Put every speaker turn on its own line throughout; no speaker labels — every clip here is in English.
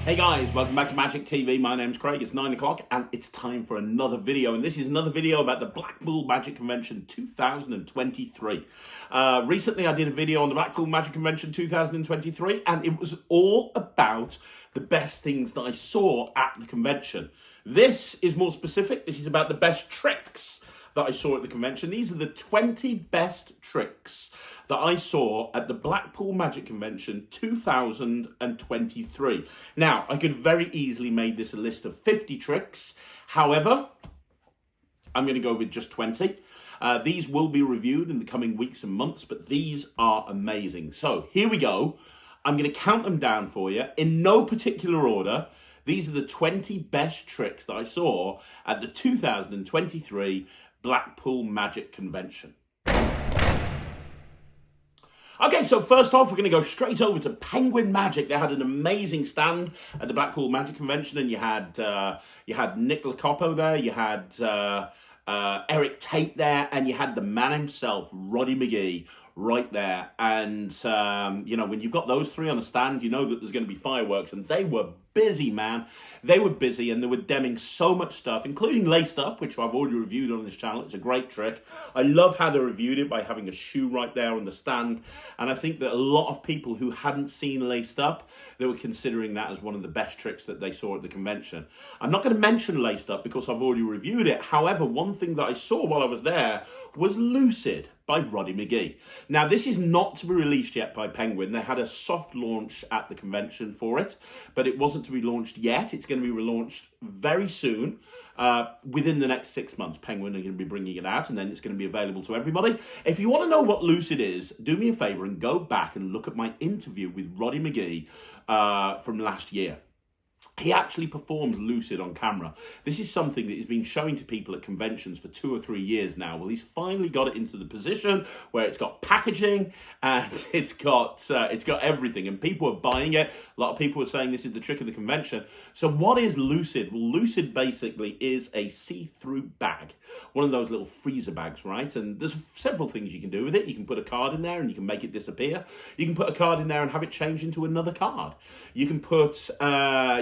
Hey guys, welcome back to Magic TV. My name's Craig, it's 9 o'clock and it's time for another video. And this is another video about the Blackpool Magic Convention 2023. Recently I did a video on the Blackpool Magic Convention 2023 and it was all about the best things that I saw at the convention. This is more specific. This is about the best tricks that I saw at the convention. These are the 20 best tricks that I saw at the Blackpool Magic Convention 2023. Now, I could very easily make this a list of 50 tricks. However, I'm going to go with just 20. These will be reviewed in the coming weeks and months, but these are amazing. So here we go. I'm going to count them down for you in no particular order. These are the 20 best tricks that I saw at the 2023 Blackpool Magic Convention. Okay, so first off, we're going to go straight over to Penguin Magic. They had an amazing stand at the Blackpool Magic Convention, and you had Nick Locopo there, you had Eric Tate there, and you had the man himself, Roddy McGee, right there. And, you know, when you've got those three on a stand, you know that there's going to be fireworks, and they were busy, man. They were busy, and they were demming so much stuff, including Laced Up, which I've already reviewed on this channel. It's a great trick. I love how they reviewed it by having a shoe right there on the stand, and I think that a lot of people who hadn't seen Laced Up, they were considering that as one of the best tricks that they saw at the convention. I'm not going to mention Laced Up because I've already reviewed it. However, one thing that I saw while I was there was Lucid by Roddy McGee. Now, this is not to be released yet by Penguin. They had a soft launch at the convention for it, but it wasn't to be launched yet. It's going to be relaunched very soon, within the next 6 months. Penguin are going to be bringing it out, and then it's going to be available to everybody. If you want to know what Lucid is, do me a favor and go back and look at my interview with Roddy McGee from last year. He actually performs Lucid on camera. This is something that he's been showing to people at conventions for 2 or 3 years now. Well, he's finally got it into the position where it's got packaging and it's got everything, and people are buying it. A lot of people are saying this is the trick of the convention. So what is Lucid? Well, Lucid basically is a see-through bag, one of those little freezer bags, right? And there's several things you can do with it. You can put a card in there and you can make it disappear. You can put a card in there and have it change into another card. You can put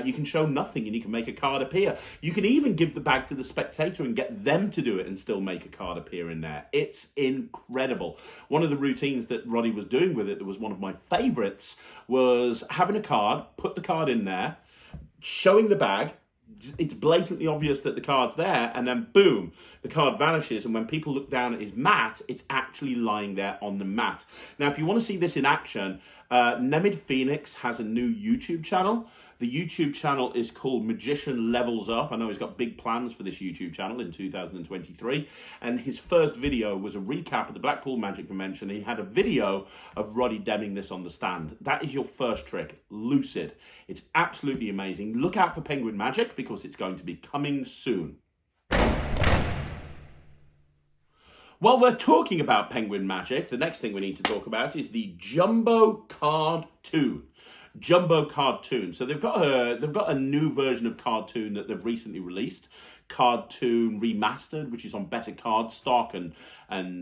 you can show nothing and you can make a card appear. You can even give the bag to the spectator and get them to do it and still make a card appear in there. It's incredible. One of the routines that Roddy was doing with it that was one of my favorites was having a card, put the card in there, showing the bag. It's blatantly obvious that the card's there, and then boom, the card vanishes, and when people look down at his mat, it's actually lying there on the mat. Now, if you want to see this in action, Nemid Phoenix has a new YouTube channel. The YouTube channel is called Magician Levels Up. I know he's got big plans for this YouTube channel in 2023. And his first video was a recap of the Blackpool Magic Convention. He had a video of Roddy demming this on the stand. That is your first trick, Lucid. It's absolutely amazing. Look out for Penguin Magic because it's going to be coming soon. While we're talking about Penguin Magic, the next thing we need to talk about is the Jumbo Cartoon. Jumbo Cartoon. So they've got a new version of Cartoon that they've recently released, Cartoon Remastered, which is on better card stock and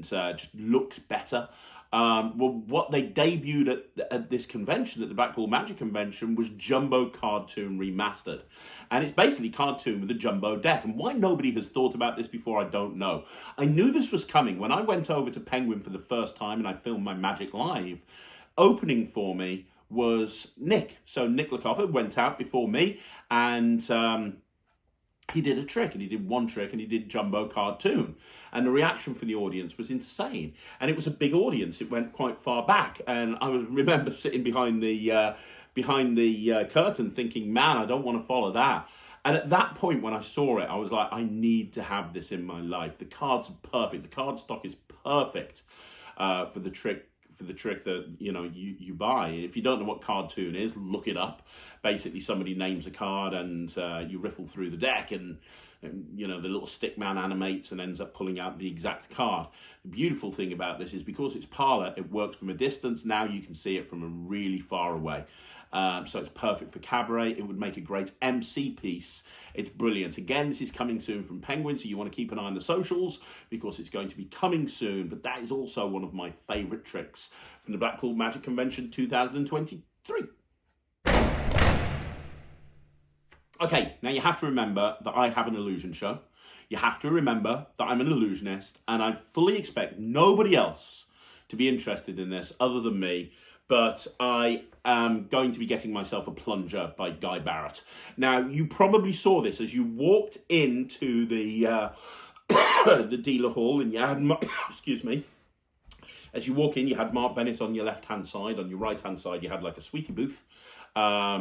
just looks better. Well, what they debuted at this convention, at the Blackpool Magic Convention, was Jumbo Cartoon Remastered. And it's basically Cartoon with a jumbo deck. And why nobody has thought about this before, I don't know. I knew this was coming. When I went over to Penguin for the first time and I filmed my Magic Live, opening for me was Nick. So Nick Locopo went out before me and he did a trick, and he did one trick, and he did Jumbo Cartoon. And the reaction from the audience was insane. And it was a big audience. It went quite far back. And I remember sitting behind the curtain thinking, man, I don't want to follow that. And at that point, when I saw it, I was like, I need to have this in my life. The cards are perfect. The card stock is perfect for the trick that you buy. If you don't know what Cartoon is, look it up. Basically, somebody names a card and you riffle through the deck, and you know, the little stick man animates and ends up pulling out the exact card. The beautiful thing about this is because it's parlor, it works from a distance. Now you can see it from a really far away. So it's perfect for cabaret. It would make a great MC piece. It's brilliant. Again, this is coming soon from Penguin, so you want to keep an eye on the socials because it's going to be coming soon. But that is also one of my favourite tricks from the Blackpool Magic Convention 2023. Okay, now you have to remember that I have an illusion show. You have to remember that I'm an illusionist, and I fully expect nobody else to be interested in this other than me, but I am going to be getting myself a plunger by Guy Barrett. Now, you probably saw this as you walked into the the dealer hall, and you had, excuse me, as you walk in, you had Mark Bennett on your left-hand side. On your right-hand side, you had like a sweetie booth. Oh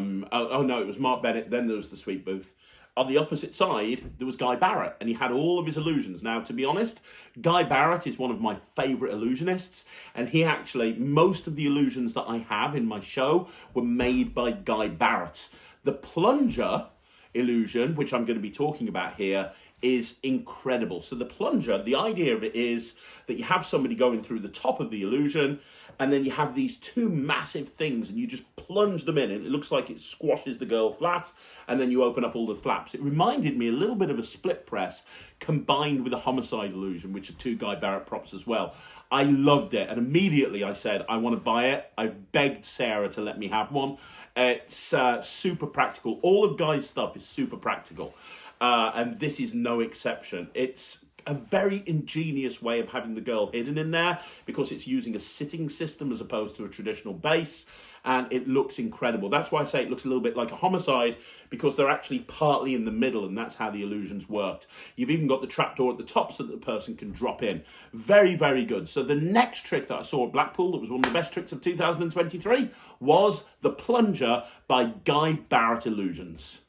no, it was Mark Bennett, then there was the sweet booth. On the opposite side, there was Guy Barrett, and he had all of his illusions. Now, to be honest, Guy Barrett is one of my favourite illusionists, and he actually, most of the illusions that I have in my show were made by Guy Barrett. The plunger illusion, which I'm going to be talking about here, is incredible. So the plunger, the idea of it is that you have somebody going through the top of the illusion, and then you have these two massive things, and you just plunge them in, and it looks like it squashes the girl flat, and then you open up all the flaps. It reminded me a little bit of a split press combined with a homicide illusion, which are two Guy Barrett props as well. I loved it, and immediately I said, I want to buy it. I begged Sarah to let me have one. It's super practical. All of Guy's stuff is super practical, and this is no exception. It's a very ingenious way of having the girl hidden in there because it's using a sitting system as opposed to a traditional base, and it looks incredible. That's why I say it looks a little bit like a homicide, because they're actually partly in the middle, and that's how the illusions worked. You've even got the trapdoor at the top so that the person can drop in. Very, very good. So the next trick that I saw at Blackpool that was one of the best tricks of 2023 was the plunger by Guy Barrett Illusions.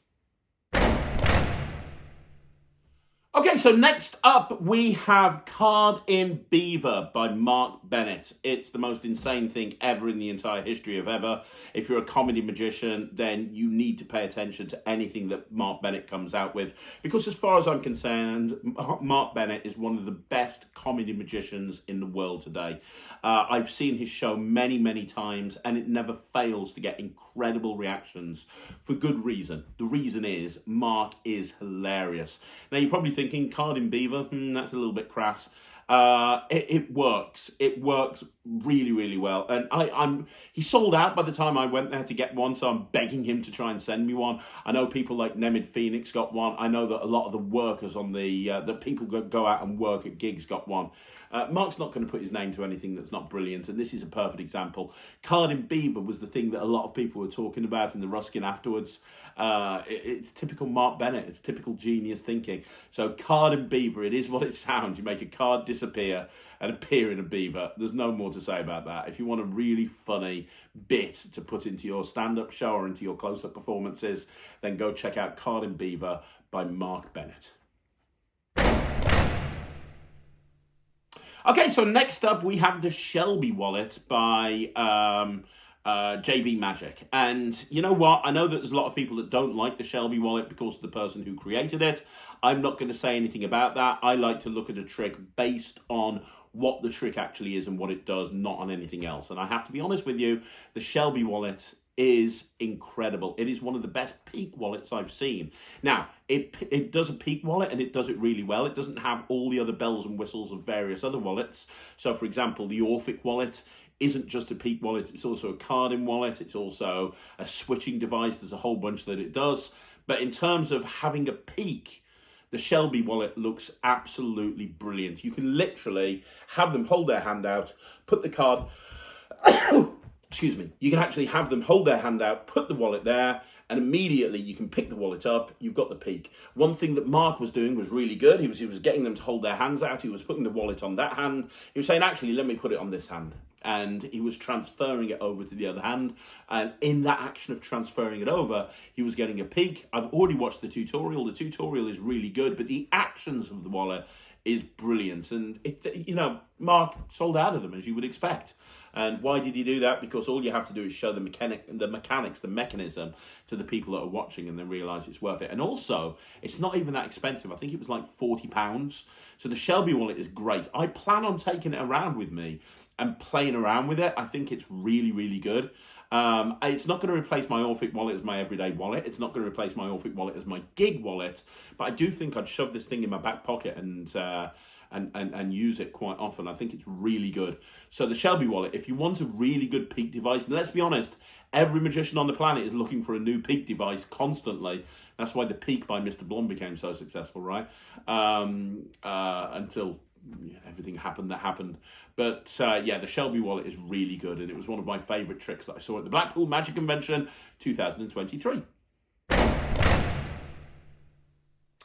Okay, so next up we have Card in Beaver by Mark Bennett. It's the most insane thing ever in the entire history of ever. If you're a comedy magician, then you need to pay attention to anything that Mark Bennett comes out with, because as far as I'm concerned, Mark Bennett is one of the best comedy magicians in the world today. I've seen his show many, many times, and it never fails to get incredible reactions for good reason. The reason is Mark is hilarious. Now, you're probably thinking, Card in Beaver, that's a little bit crass. It works. It works really, really well. And he sold out by the time I went there to get one, so I'm begging him to try and send me one. I know people like Nemid Phoenix got one. I know that a lot of the workers on the people go out and work at gigs got one. Mark's not going to put his name to anything that's not brilliant, and this is a perfect example. Card in Beaver was the thing that a lot of people were talking about in the Ruskin afterwards. It's typical Mark Bennett. It's typical genius thinking. So Card in Beaver, it is what it sounds. You make a card disappear and appear in a beaver. There's no more to say about that. If you want a really funny bit to put into your stand-up show or into your close-up performances, then go check out Card in Beaver by Mark Bennett. Okay, so next up we have the Shelby Wallet by JB Magic. And you know what? I know that there's a lot of people that don't like the Shelby Wallet because of the person who created it. I'm not going to say anything about that. I like to look at a trick based on what the trick actually is and what it does, not on anything else. And I have to be honest with you, the Shelby Wallet is incredible. It is one of the best peak wallets I've seen. Now, it does a peak wallet, and it does it really well. It doesn't have all the other bells and whistles of various other wallets. So, for example, the Orphic wallet isn't just a peak wallet, it's also a card-in wallet, it's also a switching device. There's a whole bunch that it does. But in terms of having a peak, the Shelby Wallet looks absolutely brilliant. You can literally have them hold their hand out, put the card... excuse me, you can actually have them hold their hand out, put the wallet there, and immediately you can pick the wallet up, you've got the peak. One thing that Mark was doing was really good. He was getting them to hold their hands out, he was putting the wallet on that hand, he was saying, actually, let me put it on this hand. And he was transferring it over to the other hand. And in that action of transferring it over, he was getting a peak. I've already watched the tutorial. The tutorial is really good, but the actions of the wallet is brilliant. And, Mark sold out of them, as you would expect. And why did he do that? Because all you have to do is show the mechanism to the people that are watching, and then realise it's worth it. And also, it's not even that expensive. I think it was like £40. So the Shelby Wallet is great. I plan on taking it around with me and playing around with it. I think it's really, really good. It's not going to replace my Orphic wallet as my everyday wallet. It's not going to replace my Orphic wallet as my gig wallet. But I do think I'd shove this thing in my back pocket and and use it quite often. I think it's really good. So the Shelby Wallet, if you want a really good peak device, and let's be honest, every magician on the planet is looking for a new peak device constantly. That's why the Peak by Mr. Blonde became so successful, right? Until everything happened that happened. But yeah, the Shelby Wallet is really good, and it was one of my favourite tricks that I saw at the Blackpool Magic Convention 2023.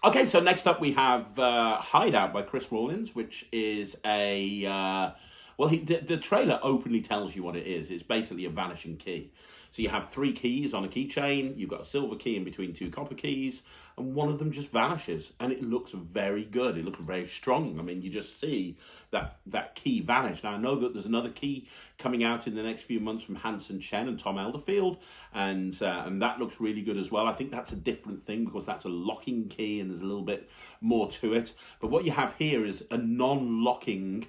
Okay, so next up we have Hideout by Chris Rawlins, which is a... well, the trailer openly tells you what it is. It's basically a vanishing key. So you have 3 keys on a keychain. You've got a silver key in between 2 copper keys, and one of them just vanishes. And it looks very good. It looks very strong. I mean, you just see that key vanish. Now, I know that there's another key coming out in the next few months from Hanson Chen and Tom Elderfield, and that looks really good as well. I think that's a different thing because that's a locking key and there's a little bit more to it. But what you have here is a non-locking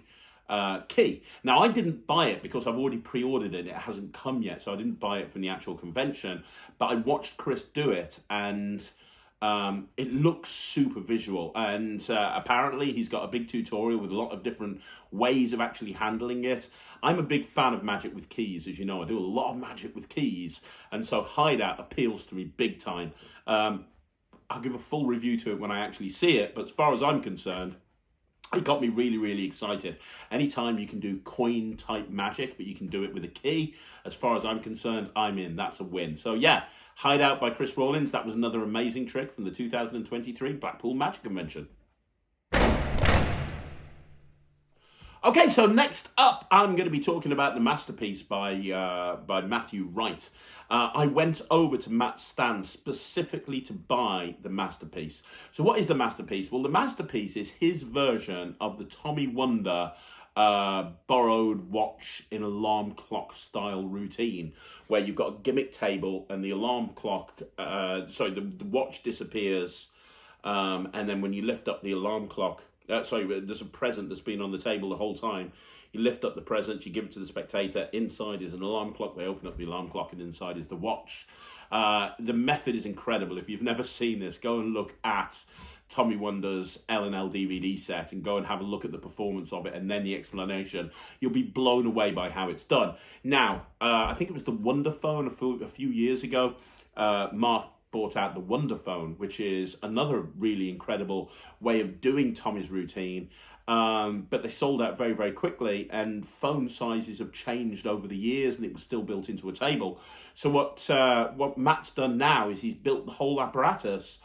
key. Now, I didn't buy it because I've already pre-ordered it. It hasn't come yet, so I didn't buy it from the actual convention. But I watched Chris do it, and it looks super visual. And apparently, he's got a big tutorial with a lot of different ways of actually handling it. I'm a big fan of magic with keys, as you know. I do a lot of magic with keys, and so Hideout appeals to me big time. I'll give a full review to it when I actually see it, but as far as I'm concerned, it got me really, really excited. Anytime you can do coin-type magic, but you can do it with a key, as far as I'm concerned, I'm in. That's a win. So yeah, Hideout by Chris Rawlins. That was another amazing trick from the 2023 Blackpool Magic Convention. Okay, so next up, I'm going to be talking about the Masterpiece by Matthew Wright. I went over to Matt's stand specifically to buy the Masterpiece. So what is the Masterpiece? Well, the Masterpiece is his version of the Tommy Wonder borrowed watch in alarm clock style routine, where you've got a gimmick table and the alarm clock, the watch disappears, and then when you lift up the alarm clock, there's a present that's been on the table the whole time. You lift up the present, you give it to the spectator. Inside is an alarm clock. They open up the alarm clock, and inside is the watch. The method is incredible. If you've never seen this, go and look at Tommy Wonder's L&L DVD set and go and have a look at the performance of it and then the explanation. You'll be blown away by how it's done. Now, I think it was the Wonder Phone a few years ago. Mark bought out the Wonder Phone, which is another really incredible way of doing Tommy's routine. But they sold out very, very quickly, and phone sizes have changed over the years, and it was still built into a table. So what Matt's done now is he's built the whole apparatus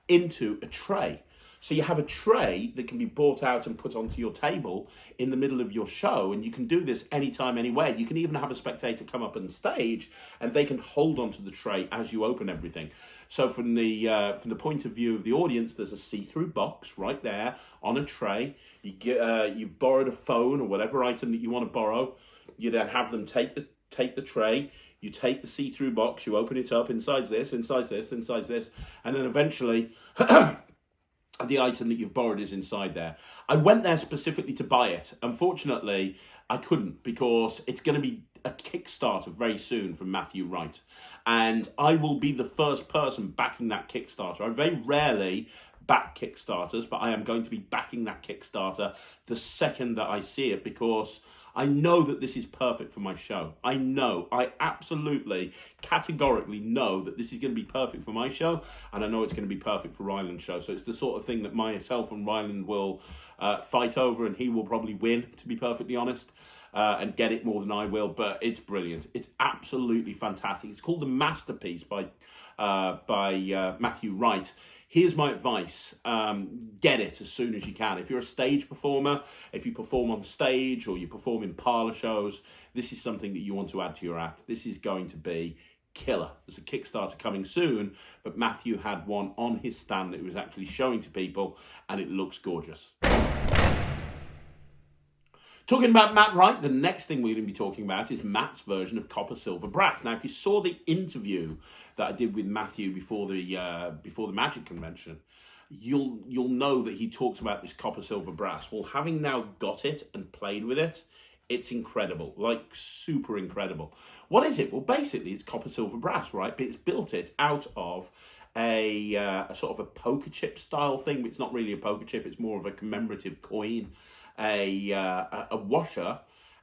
into a tray. So you have a tray that can be brought out and put onto your table in the middle of your show, and you can do this anytime, anywhere. You can even have a spectator come up on stage, and they can hold onto the tray as you open everything. So from the point of view of the audience, there's a see-through box right there on a tray. You've borrowed a phone or whatever item that you want to borrow. You then have them take the tray. You take the see-through box. You open it up. Inside's this. Inside's this. Inside's this. And then eventually, the item that you've borrowed is inside there. I went there specifically to buy it. Unfortunately, I couldn't because it's going to be a Kickstarter very soon from Matthew Wright. And I will be the first person backing that Kickstarter. I very rarely back Kickstarters, but I am going to be backing that Kickstarter the second that I see it, because I know that this is perfect for my show. I absolutely, categorically know that this is going to be perfect for my show, and I know it's going to be perfect for Ryland's show. So it's the sort of thing that myself and Ryland will fight over, and he will probably win, to be perfectly honest, and get it more than I will. But it's brilliant. It's absolutely fantastic. It's called The Masterpiece by Matthew Wright. Here's my advice. Get it as soon as you can. If you're a stage performer, if you perform on stage or you perform in parlour shows, this is something that you want to add to your act. This is going to be killer. There's a Kickstarter coming soon, but Matthew had one on his stand that he was actually showing to people, and it looks gorgeous. Talking about Matt Wright, the next thing we're going to be talking about is Matt's version of Copper, Silver, Brass. Now, if you saw the interview that I did with Matthew before the Magic Convention, you'll know that he talks about this Copper, Silver, Brass. Well, having now got it and played with it, it's incredible, like super incredible. What is it? Well, basically, it's Copper, Silver, Brass, right? But it's built it out of a sort of a poker chip style thing. It's not really a poker chip, it's more of a commemorative coin, a washer,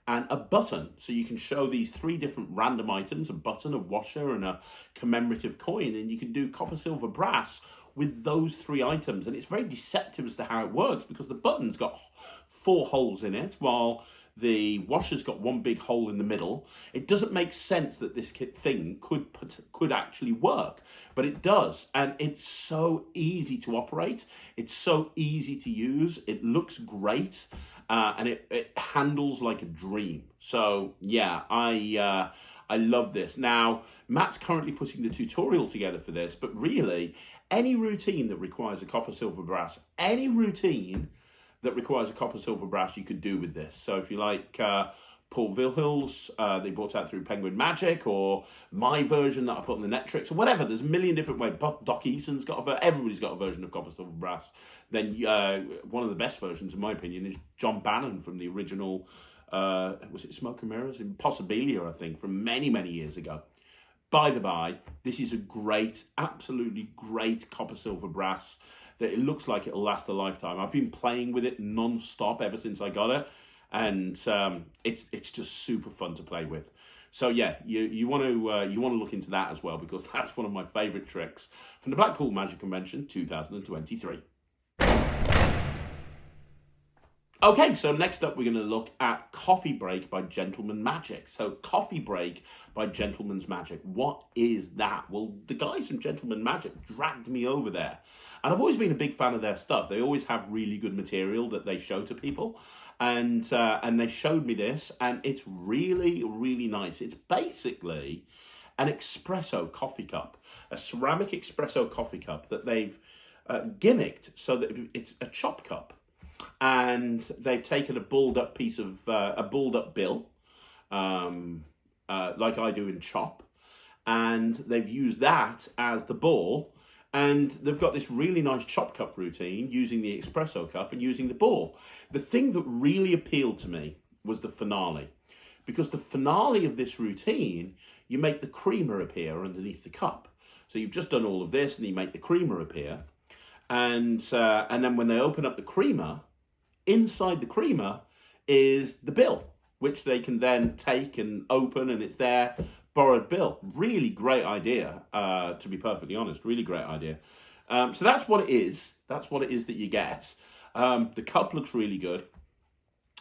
and a button. So you can show these 3 different random items, a button, a washer, and a commemorative coin, and you can do copper, silver, brass with those 3 items. And it's very deceptive as to how it works, because the button's got 4 holes in it, while the washer's got 1 big hole in the middle. It doesn't make sense that this thing could actually work, but it does. And it's so easy to operate. It's so easy to use. It looks great. And it handles like a dream. So yeah, I love this. Now, Matt's currently putting the tutorial together for this, but really, any routine that requires a copper, silver, brass, any routine that requires a copper, silver, brass, you could do with this. So if you like Paul Vilhill's, they brought out through Penguin Magic, or my version that I put on the Netrix, or whatever. There's a million different ways. Doc Eason's got everybody's got a version of copper, silver, brass. Then one of the best versions, in my opinion, is John Bannon from the original, was it Smoke and Mirrors? Impossibilia, I think, from many, many years ago. By the by, this is a great, absolutely great copper, silver, brass that it looks like it'll last a lifetime. I've been playing with it non-stop ever since I got it. And it's just super fun to play with. So yeah, you want to look into that as well, because that's one of my favourite tricks from the Blackpool Magic Convention 2023. Okay, so next up we're going to look at Coffee Break by Gentleman Magic. So Coffee Break by Gentleman's Magic, what is that? Well, the guys from Gentleman Magic dragged me over there. And I've always been a big fan of their stuff. They always have really good material that they show to people. And they showed me this, and it's really, really nice. It's basically an espresso coffee cup, a ceramic espresso coffee cup that they've gimmicked so that it's a chop cup. And they've taken a balled up piece of a balled up bill, like I do in Chop, and they've used that as the ball, and they've got this really nice chop cup routine using the espresso cup and using the ball. The thing that really appealed to me was the finale, because the finale of this routine, you make the creamer appear underneath the cup. So you've just done all of this, and you make the creamer appear, and then when they open up the creamer, inside the creamer is the bill, which they can then take and open, and it's their borrowed bill. Really great idea, to be perfectly honest. Really great idea. So that's what it is. That's what it is that you get. The cup looks really good.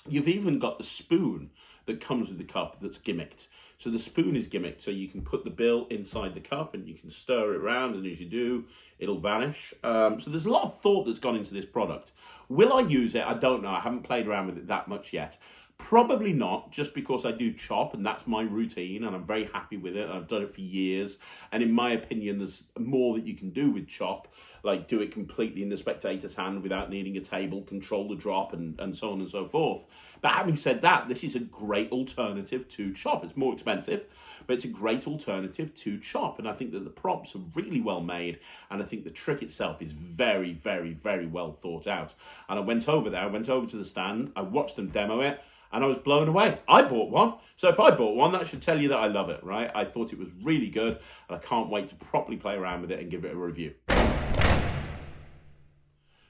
You've even got the spoon that comes with the cup that's gimmicked. So the spoon is gimmicked, so you can put the bill inside the cup and you can stir it around, and as you do, it'll vanish. So there's a lot of thought that's gone into this product. Will I use it? I don't know. I haven't played around with it that much yet. Probably not, just because I do Chop, and that's my routine, and I'm very happy with it. I've done it for years, and in my opinion, there's more that you can do with Chop, like do it completely in the spectator's hand without needing a table, control the drop, and so on and so forth. But having said that, this is a great alternative to Chop. It's more expensive, but it's a great alternative to Chop, and I think that the props are really well made, and I think the trick itself is very, very, very well thought out. And I went over to the stand, I watched them demo it, and I was blown away. I bought one. So if I bought one, that should tell you that I love it, right? I thought it was really good, and I can't wait to properly play around with it and give it a review.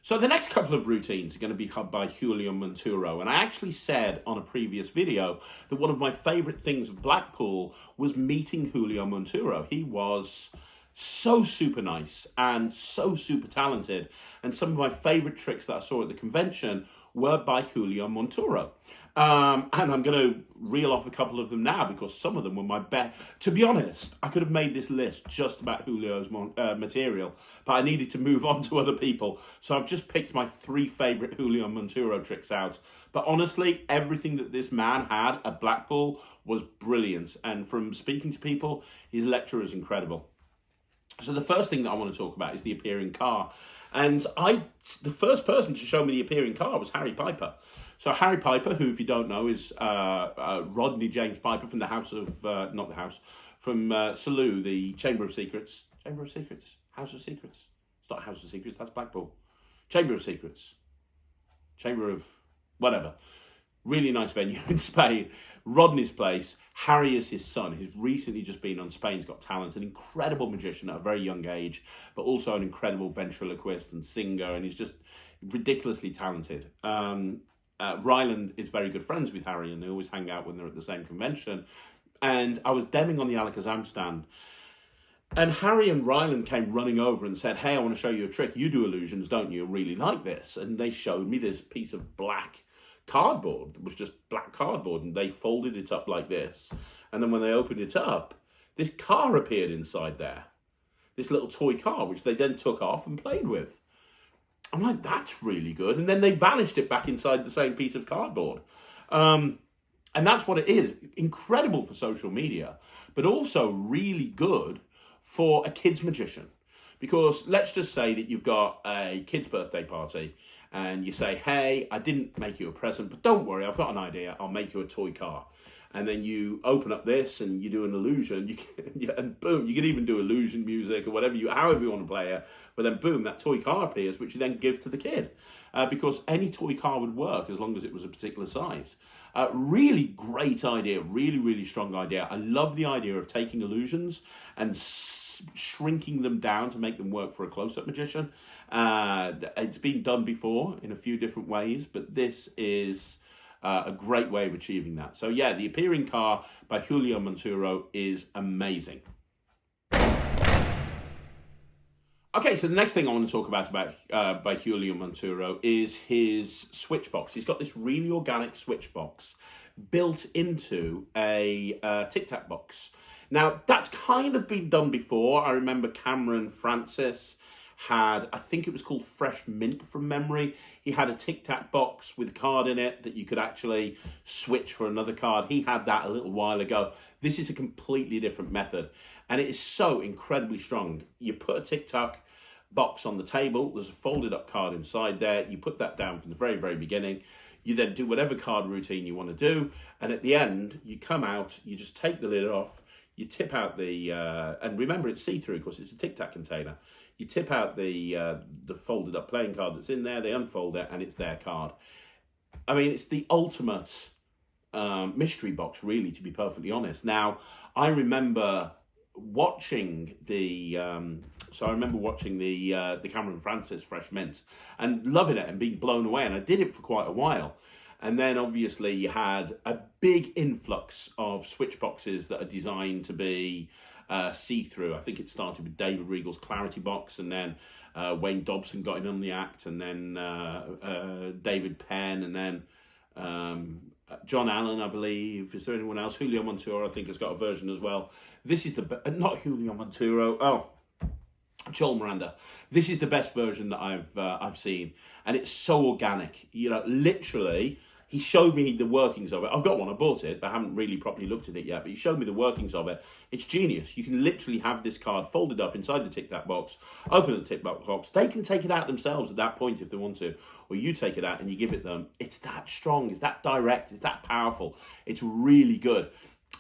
So the next couple of routines are going to be by Julio Montour. And I actually said on a previous video that one of my favourite things of Blackpool was meeting Julio Montour. He was so super nice and so super talented. And some of my favourite tricks that I saw at the convention were by Julio Montour. And I'm going to reel off a couple of them now, because some of them were my best. To be honest, I could have made this list just about Julio's material, but I needed to move on to other people. So I've just picked my 3 favourite Julio Montour tricks out. But honestly, everything that this man had at Blackpool was brilliant. And from speaking to people, his lecture is incredible. So the first thing that I want to talk about is the appearing car. And the first person to show me the appearing car was Harry Piper. So Harry Piper, who, if you don't know, is Rodney James Piper from the House of, not the House, from Salou, the Chamber of Secrets. Chamber of Secrets? House of Secrets? It's not House of Secrets, that's Blackpool. Chamber of Secrets. Chamber of whatever. really nice venue in Spain. Rodney's place. Harry is his son. He's recently just been on Spain's Got Talent, an incredible magician at a very young age, but also an incredible ventriloquist and singer, and he's just ridiculously talented. Ryland is very good friends with Harry, and they always hang out when they're at the same convention. And I was demming on the Alakazam stand, and Harry and Ryland came running over and said, hey, I want to show you a trick. You do illusions, don't you? I really like this. And they showed me this piece of black cardboard. It was just black cardboard, and they folded it up like this. And then when they opened it up, this car appeared inside there. This little toy car, which they then took off and played with. I'm like, that's really good. And then they vanished it back inside the same piece of cardboard. And that's what it is. Incredible for social media, but also really good for a kid's magician. Because let's just say that you've got a kid's birthday party and you say, hey, I didn't make you a present, but don't worry, I've got an idea. I'll make you a toy car. And then you open up this and you do an illusion, and boom, you can even do illusion music or whatever however you want to play it. But then boom, that toy car appears, which you then give to the kid. Because any toy car would work as long as it was a particular size. Really great idea, really, really strong idea. I love the idea of taking illusions and shrinking them down to make them work for a close-up magician. It's been done before in a few different ways, but this is a great way of achieving that. So yeah, the Appearing Car by Julio Montour is amazing. Okay, so the next thing I want to talk about by Julio Montour is his switch box. He's got this really organic switch box built into a Tic Tac box. Now, that's kind of been done before. I remember Cameron Francis had, I think it was called Fresh Mint from memory. He had a Tic Tac box with a card in it that you could actually switch for another card. He had that a little while ago. This is a completely different method, and it is so incredibly strong. You put a Tic Tac box on the table. There's a folded up card inside there. You put that down from the very, very beginning. You then do whatever card routine you want to do, and at the end, you come out, you just take the lid off, you tip out the, and remember it's see-through because it's a Tic Tac container. You tip out the folded up playing card that's in there, they unfold it, and it's their card. I mean, it's the ultimate mystery box, really, to be perfectly honest. Now, I remember watching the Cameron Francis Fresh Mint and loving it and being blown away, and I did it for quite a while. And then obviously you had a big influx of switch boxes that are designed to be see-through. I think it started with David Regal's Clarity box, and then Wayne Dobson got in on the act, and then David Penn, and then John Allen, I believe. Is there anyone else? Julio Montour, I think, has got a version as well. This is not Julio Montour. Joel Miranda. This is the best version that I've seen, and it's so organic. You know, literally, he showed me the workings of it. I've got one, I bought it, but I haven't really properly looked at it yet, but he showed me the workings of it. It's genius. You can literally have this card folded up inside the Tic Tac box, open the Tic Tac box. They can take it out themselves at that point if they want to, or you take it out and you give it them. It's that strong, it's that direct, it's that powerful. It's really good.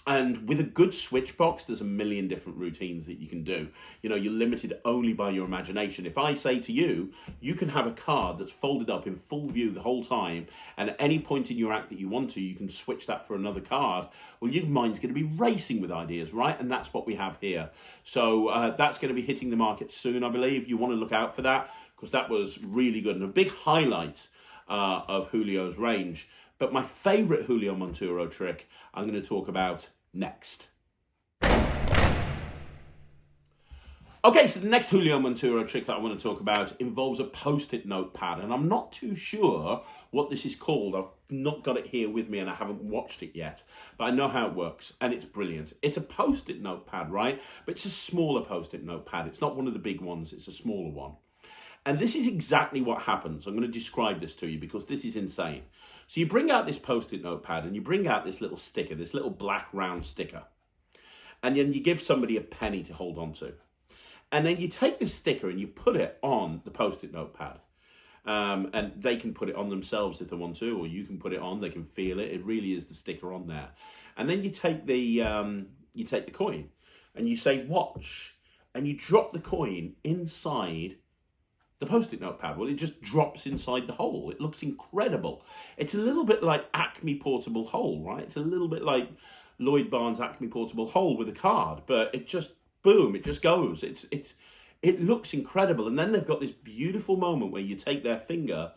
And with a good switch box, there's a million different routines that you can do. You know, you're limited only by your imagination. If I say to you, you can have a card that's folded up in full view the whole time, and at any point in your act that you want to, you can switch that for another card, well, your mind's going to be racing with ideas, right? And that's what we have here. So that's going to be hitting the market soon, I believe. You want to look out for that, because that was really good and a big highlight of Julio's range. But my favorite Julio Montour trick I'm going to talk about next. Okay, so the next Julio Montour trick that I want to talk about involves a Postit Note Pad, and I'm not too sure what this is called. I've not got it here with me and I haven't watched it yet, but I know how it works, and it's brilliant. It's a Postit Note Pad, right? But it's a smaller Postit Note Pad. It's not one of the big ones, it's a smaller one. And this is exactly what happens. I'm going to describe this to you because this is insane. So you bring out this Postit Note Pad and you bring out this little sticker, this little black round sticker. And then you give somebody a penny to hold on to. And then you take this sticker and you put it on the Postit Note Pad. And they can put it on themselves if they want to, or you can put it on, they can feel it. It really is the sticker on there. And then you take the coin and you say, watch. And you drop the coin inside The Postit Note Pad, well, it just drops inside the hole. It looks incredible. It's a little bit like Acme Portable Hole, right? It's a little bit like Lloyd Barnes Acme Portable Hole with a card, but it just, boom, it just goes. It looks incredible. And then they've got this beautiful moment where you take their finger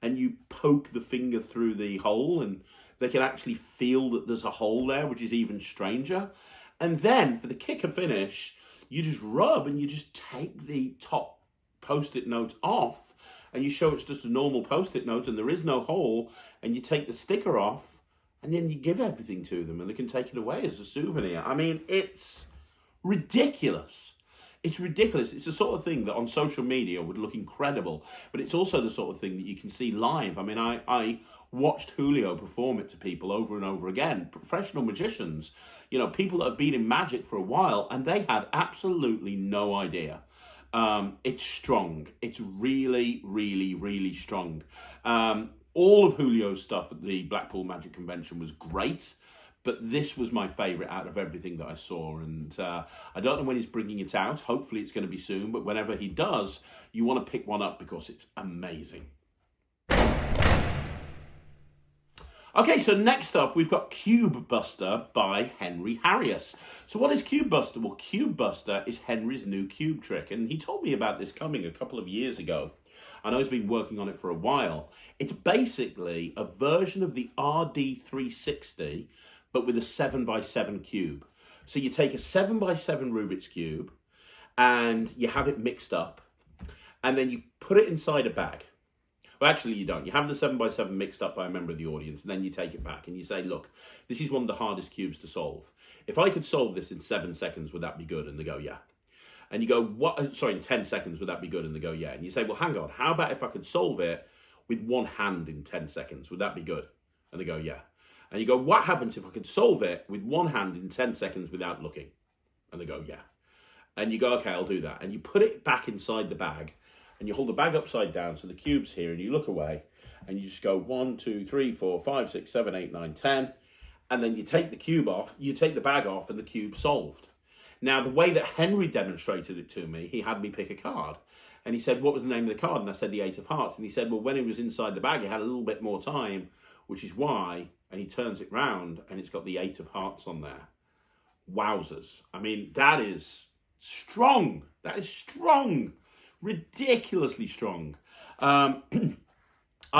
and you poke the finger through the hole, and they can actually feel that there's a hole there, which is even stranger. And then for the kicker finish, you just rub and you just take the top Post-it note off, and you show it's just a normal Post-it note and there is no hole, and you take the sticker off, and then you give everything to them and they can take it away as a souvenir. I mean, it's ridiculous. It's ridiculous. It's the sort of thing that on social media would look incredible, but it's also the sort of thing that you can see live. I mean, I watched Julio perform it to people over and over again, professional magicians, you know, people that have been in magic for a while, and they had absolutely no idea. It's strong. It's really, really, really strong. All of Julio's stuff at the Blackpool Magic Convention was great, but this was my favourite out of everything that I saw. And I don't know when he's bringing it out. Hopefully it's going to be soon, but whenever he does, you want to pick one up because it's amazing. Okay, so next up, we've got Cube Buster by Henry Harrius. So what is Cube Buster? Well, Cube Buster is Henry's new cube trick, and he told me about this coming a couple of years ago. I know he's been working on it for a while. It's basically a version of the RD360, but with a 7x7 cube. So you take a 7x7 Rubik's Cube, and you have it mixed up, and then you put it inside a bag. Well, actually, you don't. You have the 7x7 mixed up by a member of the audience, and then you take it back and you say, look, this is one of the hardest cubes to solve. If I could solve this in 7 seconds, would that be good? And they go, yeah. And you go, what? Sorry, in 10 seconds, would that be good? And they go, yeah. And you say, well, hang on. How about if I could solve it with one hand in 10 seconds? Would that be good? And they go, yeah. And you go, what happens if I could solve it with one hand in 10 seconds without looking? And they go, yeah. And you go, okay, I'll do that. And you put it back inside the bag, and you hold the bag upside down so the cube's here, and you look away, and you just go 1, 2, 3, 4, 5, 6, 7, 8, 9, 10, and then you take the cube off, you take the bag off, and the cube's solved. Now, the way that Henry demonstrated it to me, he had me pick a card, and he said, what was the name of the card? And I said, the 8 of Hearts, and he said, well, when it was inside the bag, it had a little bit more time, which is why, and he turns it round, and it's got the 8 of Hearts on there. Wowzers. I mean, that is strong. That is strong. Ridiculously strong. I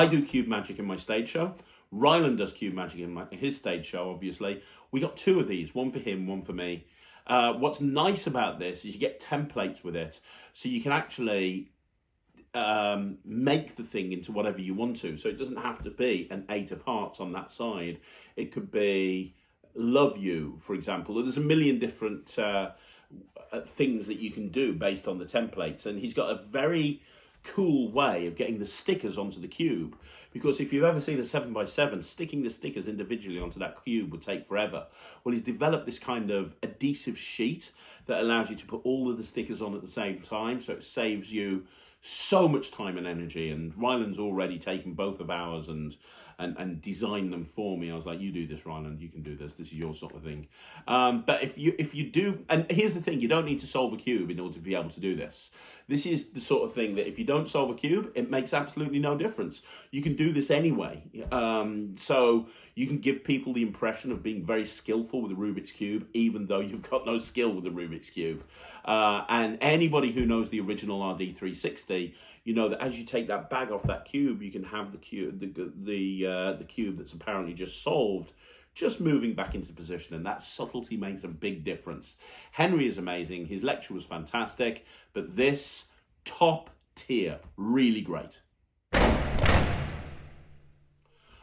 do cube magic in my stage show. Ryland does cube magic in his stage show, obviously. We got 2 of these, one for him, one for me. What's nice about this is you get templates with it, so you can actually make the thing into whatever you want to. So it doesn't have to be an 8 of Hearts on that side. It could be Love You, for example. There's a million different things that you can do based on the templates, and he's got a very cool way of getting the stickers onto the cube, because if you've ever seen a 7x7, sticking the stickers individually onto that cube would take forever. Well, he's developed this kind of adhesive sheet that allows you to put all of the stickers on at the same time, so it saves you so much time and energy. And Ryland's already taken both of ours and designed them for me. I was like, you do this, Ryland, you can do this. This is your sort of thing. But if you do, and here's the thing, you don't need to solve a cube in order to be able to do this. This is the sort of thing that if you don't solve a cube, it makes absolutely no difference. You can do this anyway. So you can give people the impression of being very skillful with a Rubik's Cube, even though you've got no skill with the Rubik's Cube. And anybody who knows the original RD360, you know that as you take that bag off that cube, you can have the cube, the cube that's apparently just solved, just moving back into position, and that subtlety makes a big difference. Henry is amazing. His lecture was fantastic, but this, top tier, really great.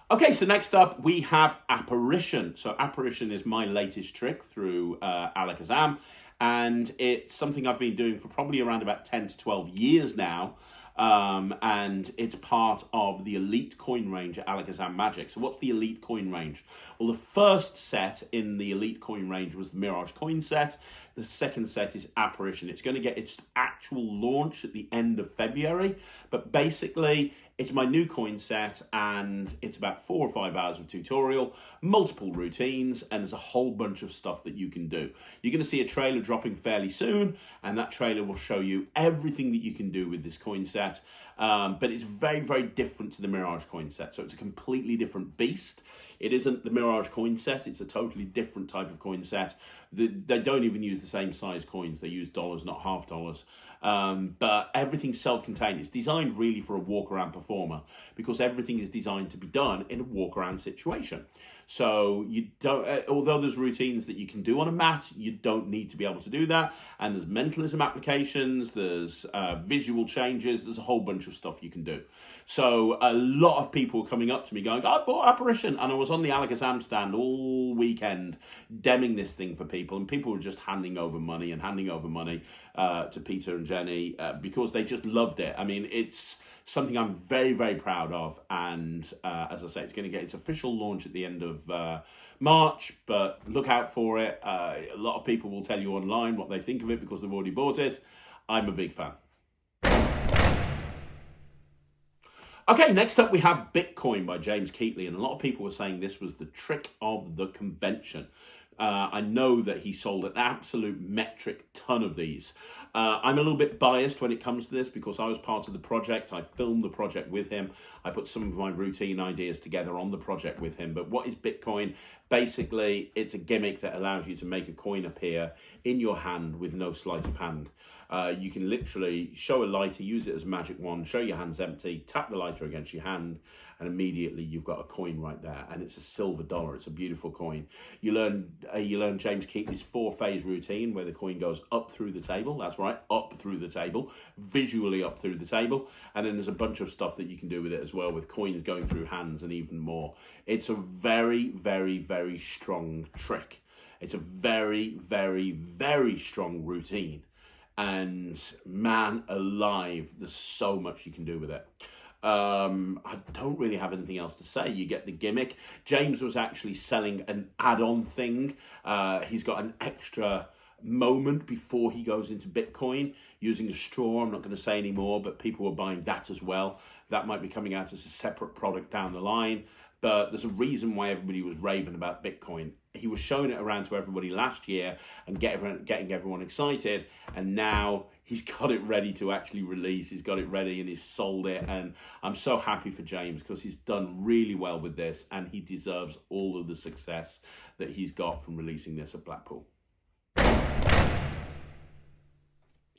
Okay, so next up we have Apparition. So Apparition is my latest trick through Alakazam, and it's something I've been doing for probably around about 10 to 12 years now. And it's part of the elite coin range at Alakazam Magic. So what's the elite coin range? Well, the first set in the elite coin range was the Mirage coin set. The second set is Apparition. It's going to get its actual launch at the end of February, but basically It's my new coin set, and it's about 4 or 5 hours of tutorial, multiple routines, and there's a whole bunch of stuff that you can do. You're going to see a trailer dropping fairly soon, and that trailer will show you everything that you can do with this coin set. But it's very, very different to the Mirage coin set. So it's a completely different beast. It isn't the Mirage coin set. It's a totally different type of coin set. They don't even use the same size coins. They use dollars, not half dollars. But everything's self-contained. It's designed really for a walk-around performer because everything is designed to be done in a walk-around situation. So you don't, although there's routines that you can do on a mat, you don't need to be able to do that. And there's mentalism applications, there's visual changes, there's a whole bunch of stuff you can do. So a lot of people were coming up to me going, I bought Apparition, and I was on the Alakazam stand all weekend demming this thing for people, and people were just handing over money to Peter and Jenny because they just loved it. I mean, it's something I'm very, very proud of, and as I say, it's going to get its official launch at the end of March, but look out for it. A lot of people will tell you online what they think of it because they've already bought it. I'm a big fan. Okay, next up we have Bitcoin by James Keatley, and a lot of people were saying this was the trick of the convention. I know that he sold an absolute metric ton of these. I'm a little bit biased when it comes to this because I was part of the project. I filmed the project with him. I put some of my routine ideas together on the project with him. But what is Bitcoin? Basically, it's a gimmick that allows you to make a coin appear in your hand with no sleight of hand. You can literally show a lighter, use it as a magic wand, show your hand's empty, tap the lighter against your hand, and immediately you've got a coin right there, and it's a silver dollar. It's a beautiful coin. You learn James Keatley's 4-phase routine where the coin goes up through the table. That's right, up through the table, visually up through the table, and then there's a bunch of stuff that you can do with it as well, with coins going through hands and even more. It's a very, very, very strong trick. It's a very, very, very strong routine. And man alive, there's so much you can do with it. I don't really have anything else to say. You get the gimmick. James was actually selling an add-on thing. He's got an extra moment before he goes into Bitcoin using a straw. I'm not going to say any more, but people were buying that as well. That might be coming out as a separate product down the line. But there's a reason why everybody was raving about Bitcoin. He was showing it around to everybody last year and getting everyone excited. And now he's got it ready to actually release. He's got it ready and he's sold it. And I'm so happy for James because he's done really well with this. And he deserves all of the success that he's got from releasing this at Blackpool.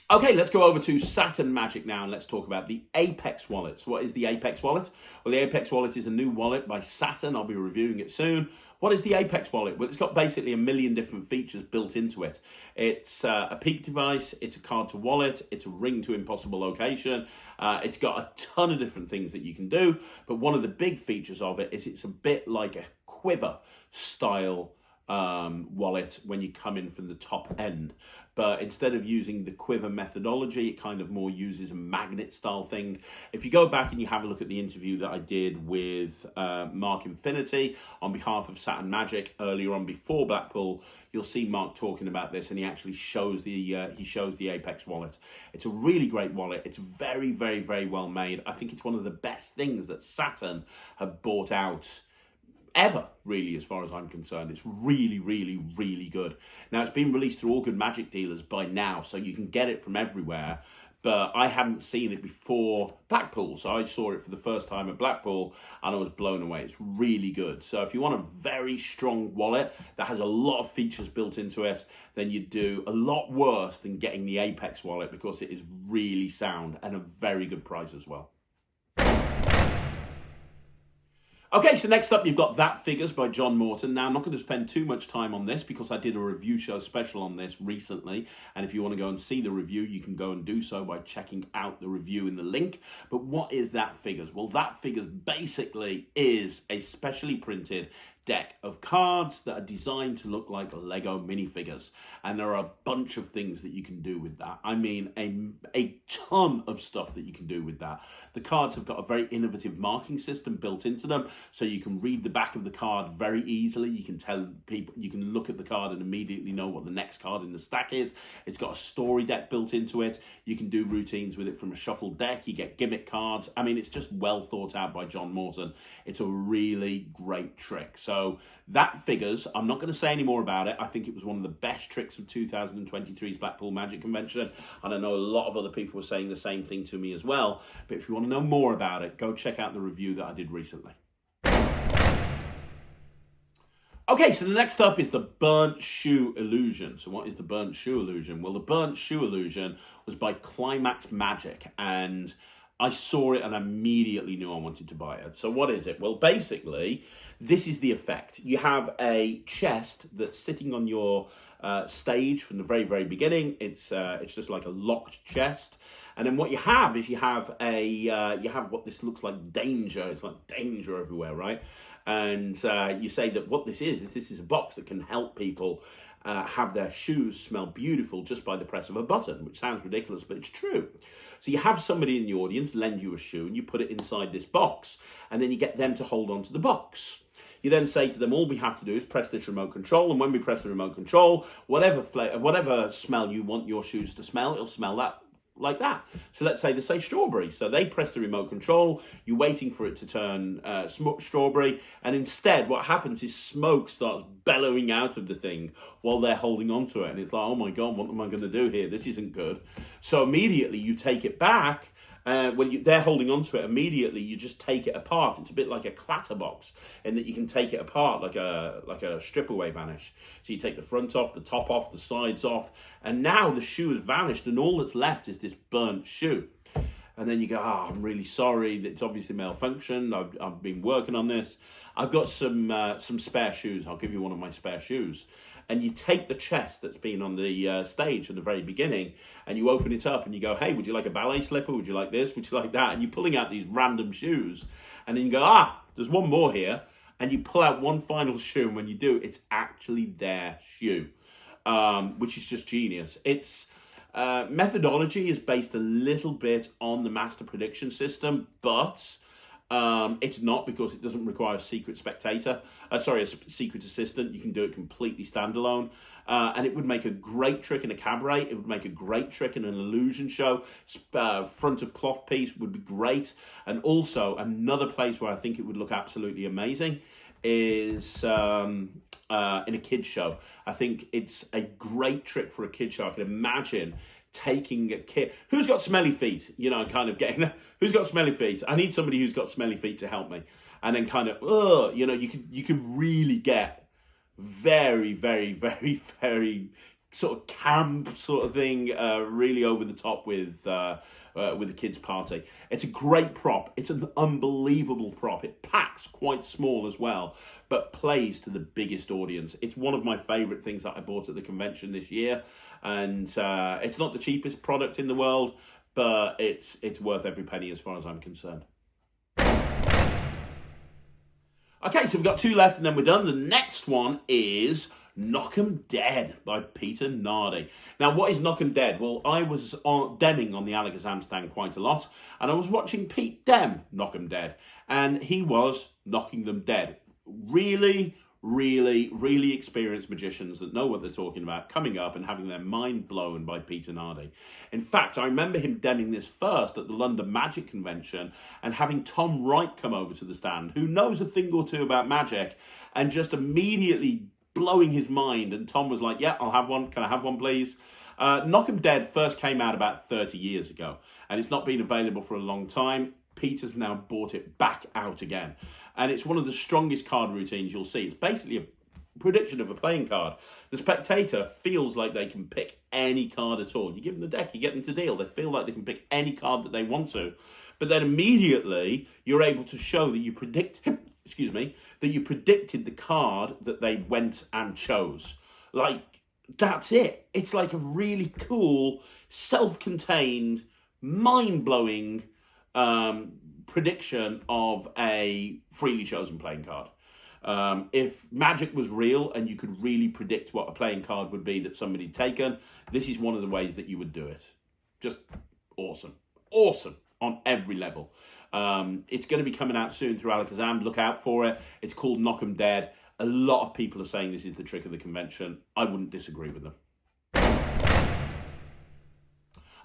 Okay, let's go over to Saturn Magic now and let's talk about the Apex wallets. What is the Apex wallet? Well, the Apex wallet is a new wallet by Saturn. I'll be reviewing it soon. What is the Apex wallet? Well, it's got basically a million different features built into it. It's a peak device, it's a card to wallet, it's a ring to impossible location. It's got a ton of different things that you can do, but one of the big features of it is it's a bit like a quiver style wallet when you come in from the top end, but instead of using the quiver methodology, it kind of more uses a magnet style thing. If you go back and you have a look at the interview that I did with Mark Infinity on behalf of Saturn Magic earlier on before Blackpool, you'll see Mark talking about this, and he actually shows the Apex wallet. It's a really great wallet. It's very, very, very well made. I think it's one of the best things that Saturn have bought out ever, really, as far as I'm concerned. It's really, really, really good. Now, it's been released through all good Magic dealers by now, so you can get it from everywhere, but I hadn't seen it before Blackpool, so I saw it for the first time at Blackpool, and I was blown away. It's really good. So if you want a very strong wallet that has a lot of features built into it, then you do a lot worse than getting the Apex wallet, because it is really sound and a very good price as well. Okay, so next up you've got That Figures by John Morton. Now, I'm not going to spend too much time on this because I did a review show special on this recently, and if you want to go and see the review, you can go and do so by checking out the review in the link. But what is That Figures? Well, That Figures basically is a specially printed deck of cards that are designed to look like Lego minifigures. And there are a bunch of things that you can do with that. I mean, a ton of stuff that you can do with that. The cards have got a very innovative marking system built into them, so you can read the back of the card very easily. You can tell people, you can look at the card and immediately know what the next card in the stack is. It's got a story deck built into it. You can do routines with it from a shuffled deck. You get gimmick cards. I mean, it's just well thought out by John Morton. It's a really great trick. So that figures. I'm not going to say any more about it. I think it was one of the best tricks of 2023's Blackpool Magic Convention, and I know a lot of other people were saying the same thing to me as well. But if you want to know more about it, go check out the review that I did recently. Okay, so the next up is the burnt shoe illusion. So what is the burnt shoe illusion? Well, the burnt shoe illusion was by Climax Magic, and I saw it and immediately knew I wanted to buy it. So what is it? Well, basically, this is the effect. You have a chest that's sitting on your stage from the very, very beginning. It's just like a locked chest. And then what you have is you have what this looks like danger. It's like danger everywhere, right? And you say that what this is a box that can help people have their shoes smell beautiful just by the press of a button, which sounds ridiculous, but it's true. So you have somebody in the audience lend you a shoe and you put it inside this box, and then you get them to hold on to the box. You then say to them, all we have to do is press this remote control, and when we press the remote control, whatever smell you want your shoes to smell, it'll smell that like that. So let's say they say strawberry. So they press the remote control, you're waiting for it to turn strawberry, and instead what happens is smoke starts bellowing out of the thing while they're holding on to it. And it's like, oh my God, what am I going to do here? This isn't good. So immediately you take it back. When they're holding on to it, immediately you just take it apart. It's a bit like a clatterbox in that you can take it apart like a strip away vanish. So you take the front off, the top off, the sides off, and now the shoe has vanished, and all that's left is this burnt shoe. And then you go, oh, I'm really sorry. It's obviously malfunctioned. I've been working on this. I've got some spare shoes. I'll give you one of my spare shoes. And you take the chest that's been on the stage from the very beginning, and you open it up and you go, hey, would you like a ballet slipper? Would you like this? Would you like that? And you're pulling out these random shoes. And then you go, there's one more here. And you pull out one final shoe. And when you do, it's actually their shoe, which is just genius. It's methodology is based a little bit on the master prediction system, but it's not, because it doesn't require a secret spectator. A secret assistant. You can do it completely standalone, and it would make a great trick in a cabaret. It would make a great trick in an illusion show. Front of cloth piece would be great, and also another place where I think it would look absolutely amazing is in a kids show. I think it's a great trick for a kids show. I can imagine taking a kid who's got smelly feet, kind of getting, who's got smelly feet? I need somebody who's got smelly feet to help me. And then kind of, you could really get very, very, very, very sort of camp sort of thing, really over the top with a kids' party. It's a great prop. It's an unbelievable prop. It packs quite small as well, but plays to the biggest audience. It's one of my favorite things that I bought at the convention this year, and it's not the cheapest product in the world, but it's worth every penny as far as I'm concerned. Okay, so we've got two left and then we're done. The next one is Knock 'em Dead by Peter Nardi. Now, what is Knock 'em Dead? Well, I was demming on the Alakazam stand quite a lot, and I was watching Pete Dem knock 'em dead, and he was knocking them dead. Really, really, really experienced magicians that know what they're talking about coming up and having their mind blown by Peter Nardi. In fact, I remember him demming this first at the London Magic Convention and having Tom Wright come over to the stand, who knows a thing or two about magic, and just immediately blowing his mind. And Tom was like, yeah, I'll have one. Can I have one, please? Knock 'em Dead first came out about 30 years ago, and it's not been available for a long time. Peter's now bought it back out again. And it's one of the strongest card routines you'll see. It's basically a prediction of a playing card. The spectator feels like they can pick any card at all. You give them the deck, you get them to deal. They feel like they can pick any card that they want to. But then immediately you're able to show that you predict, that you predicted the card that they went and chose. Like, that's it. It's like a really cool, self-contained, mind-blowing prediction of a freely chosen playing card. If magic was real and you could really predict what a playing card would be that somebody'd taken, this is one of the ways that you would do it. Just awesome. Awesome on every level. It's going to be coming out soon through Alakazam. Look out for it. It's called Knock 'em Dead. A lot of people are saying this is the trick of the convention. I wouldn't disagree with them.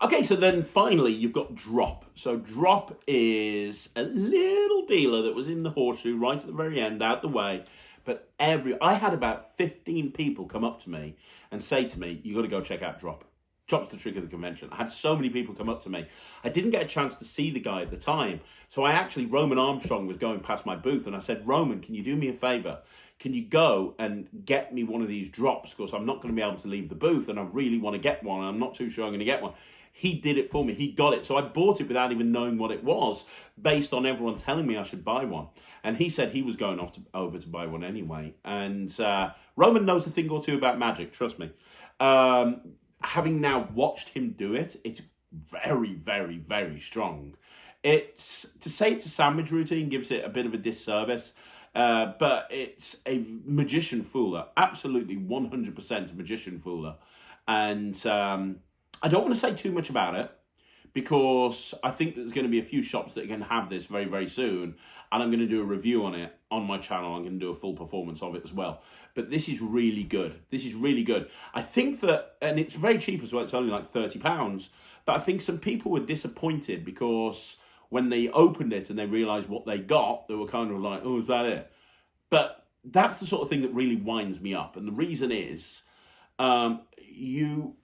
Okay, so then finally you've got Drop. So Drop is a little dealer that was in the horseshoe right at the very end, out the way. But I had about 15 people come up to me and say to me, you got to go check out Drop. Drop's the trick of the convention. I had so many people come up to me. I didn't get a chance to see the guy at the time. So Roman Armstrong was going past my booth and I said, Roman, can you do me a favor? Can you go and get me one of these drops? Because I'm not going to be able to leave the booth and I really want to get one. I'm not too sure I'm going to get one. He did it for me. He got it. So I bought it without even knowing what it was, based on everyone telling me I should buy one. And he said he was going over to buy one anyway. And Roman knows a thing or two about magic, trust me. Having now watched him do it, it's very, very, very strong. To say it's a sandwich routine gives it a bit of a disservice. But it's a magician fooler. Absolutely 100% a magician fooler. And I don't want to say too much about it, because I think there's going to be a few shops that are going to have this very, very soon. And I'm going to do a review on it on my channel. I'm going to do a full performance of it as well. But this is really good. This is really good. I think that, and it's very cheap as well. It's only like £30. But I think some people were disappointed because when they opened it and they realised what they got, they were kind of like, oh, is that it? But that's the sort of thing that really winds me up. And the reason is you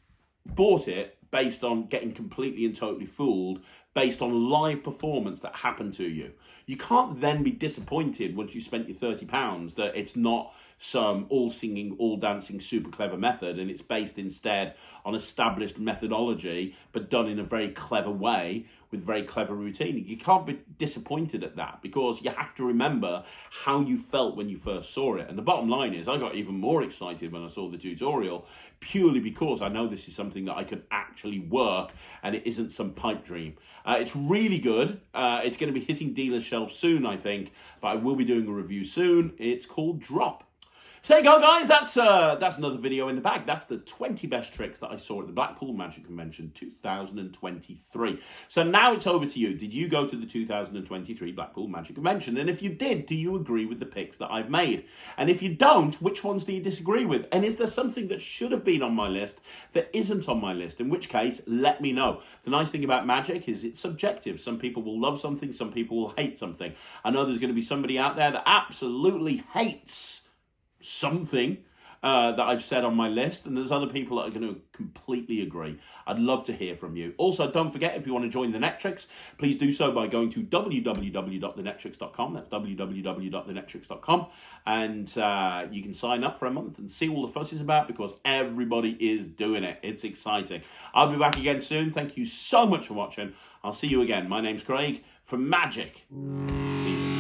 bought it based on getting completely and totally fooled, based on live performance that happened to you. You can't then be disappointed once you spent your £30 that it's not some all singing, all dancing, super clever method, and it's based instead on established methodology, but done in a very clever way with very clever routine. You can't be disappointed at that, because you have to remember how you felt when you first saw it. And the bottom line is, I got even more excited when I saw the tutorial, purely because I know this is something that I could actually work and it isn't some pipe dream. It's really good. It's going to be hitting dealer shelves soon, I think, but I will be doing a review soon. It's called Drop. So there you go, guys. That's another video in the bag. That's the 20 best tricks that I saw at the Blackpool Magic Convention 2023. So now it's over to you. Did you go to the 2023 Blackpool Magic Convention? And if you did, do you agree with the picks that I've made? And if you don't, which ones do you disagree with? And is there something that should have been on my list that isn't on my list? In which case, let me know. The nice thing about magic is it's subjective. Some people will love something, some people will hate something. I know there's going to be somebody out there that absolutely hates something that I've said on my list, and there's other people that are going to completely agree. I'd love to hear from you. Also, don't forget, if you want to join the Netrix, please do so by going to www.thenetrix.com. That's www.thenetrix.com, and you can sign up for a month and see all the fuss is about, because everybody is doing it. It's exciting. I'll be back again soon. Thank you so much for watching. I'll see you again. My name's Craig from Magic TV.